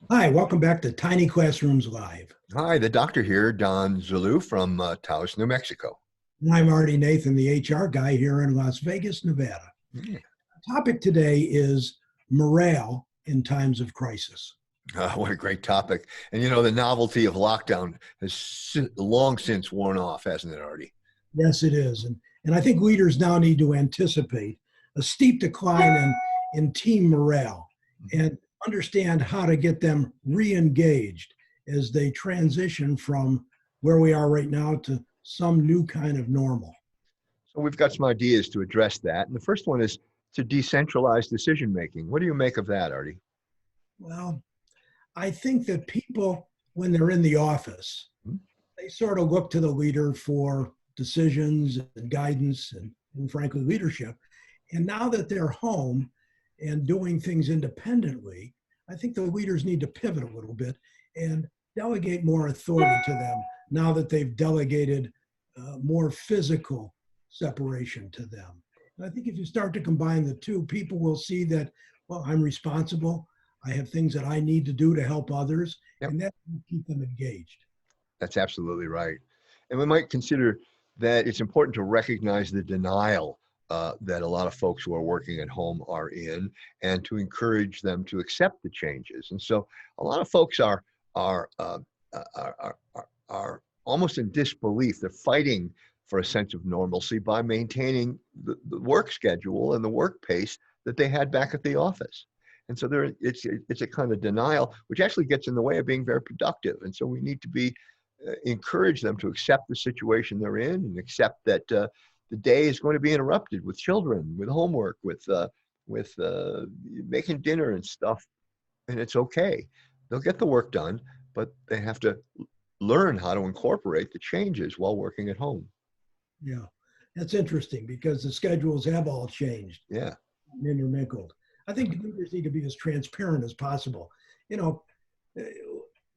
Hi, welcome back to Tiny Classrooms Live. Hi, the doctor here, Don Zulu from Taos, New Mexico. And I'm Artie Nathan, the HR guy here in Las Vegas, Nevada. Yeah. The topic today is morale in times of crisis. What a great topic. And the novelty of lockdown has long since worn off, hasn't it, Artie? Yes, it is. And I think leaders now need to anticipate a steep decline in team morale and understand how to get them re-engaged as they transition from where we are right now to some new kind of normal. So we've got some ideas to address that. And the first one is to decentralize decision making. What do you make of that, Artie? Well, I think that people, when they're in the office, Hmm? they sort of look to the leader for decisions and guidance and frankly, leadership. And now that they're home and doing things independently, I think the leaders need to pivot a little bit and delegate more authority to them now that they've delegated more physical separation to them. And I think if you start to combine the two, people will see that, well, I'm responsible. I have things that I need to do to help others, Yep, and that will keep them engaged. that's absolutely right. And we might consider that it's important to recognize the denial that a lot of folks who are working at home are in, and to encourage them to accept the changes. And so, a lot of folks are are almost in disbelief. They're fighting for a sense of normalcy by maintaining the work schedule and the work pace that they had back at the office. And so it's a kind of denial, which actually gets in the way of being very productive. And so we need to be encourage them to accept the situation they're in and accept that the day is going to be interrupted with children, with homework, with making dinner and stuff, and it's okay. They'll get the work done, but they have to learn how to incorporate the changes while working at home. Yeah, that's interesting because the schedules have all changed Yeah, and intermingled. I think leaders need to be as transparent as possible. You know, uh,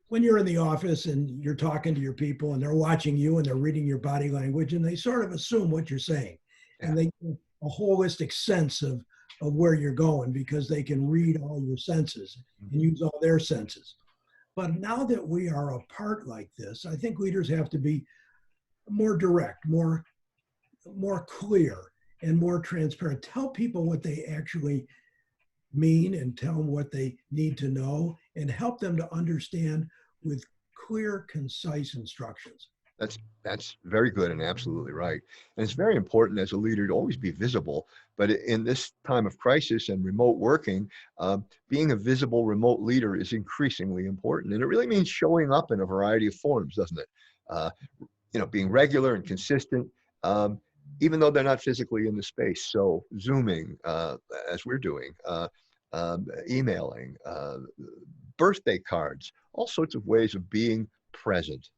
when you're in the office and you're talking to your people and they're watching you and they're reading your body language and they sort of assume what you're saying yeah, and they get a holistic sense of where you're going because they can read all your senses and mhm, use all their senses. But now that we are apart like this, I think leaders have to be more direct, more clear and more transparent. Tell people what they actually mean and tell them what they need to know and help them to understand with clear, concise instructions. that's very good and absolutely right. And it's very important as a leader to always be visible. But in this time of crisis and remote working, being a visible remote leader is increasingly important. And it really means showing up in a variety of forms, doesn't it? Uh, being regular and consistent, um, even though they're not physically in the space. So Zooming, as we're doing, emailing, birthday cards, all sorts of ways of being present.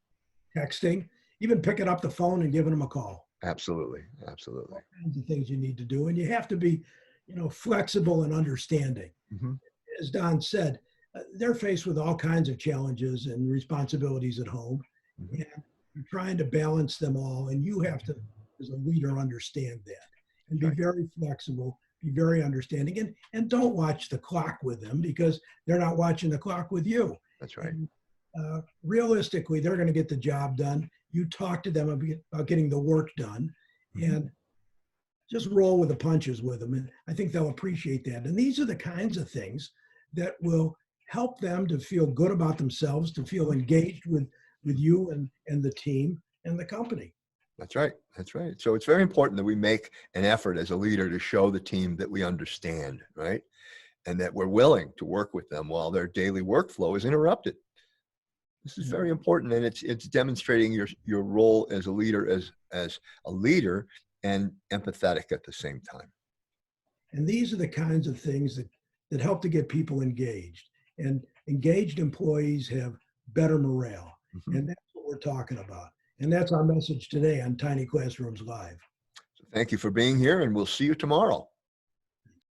Texting, even picking up the phone and giving them a call. Absolutely, absolutely. All kinds of things you need to do. And you have to be, flexible and understanding. Hmm. As Don said, they're faced with all kinds of challenges and responsibilities at home. Hmm. And you're trying to balance them all. And you have to, as a leader, understand that and That's be right. very flexible, be very understanding, and don't watch the clock with them because they're not watching the clock with you. That's right. And realistically, they're going to get the job done. You talk to them about getting the work done Hmm. and just roll with the punches with them. And I think they'll appreciate that. And these are the kinds of things that will help them to feel good about themselves, to feel engaged with you and the team and the company. That's right. That's right. So it's very important that we make an effort as a leader to show the team that we understand, right? And that we're willing to work with them while their daily workflow is interrupted. This is Yeah. very important, and it's demonstrating your role as a leader, as a leader, and empathetic at the same time. And these are the kinds of things that help to get people engaged. And engaged employees have better morale. Mhm. And that's what we're talking about. And that's our message today on Tiny Classrooms Live. So thank you for being here, and we'll see you tomorrow.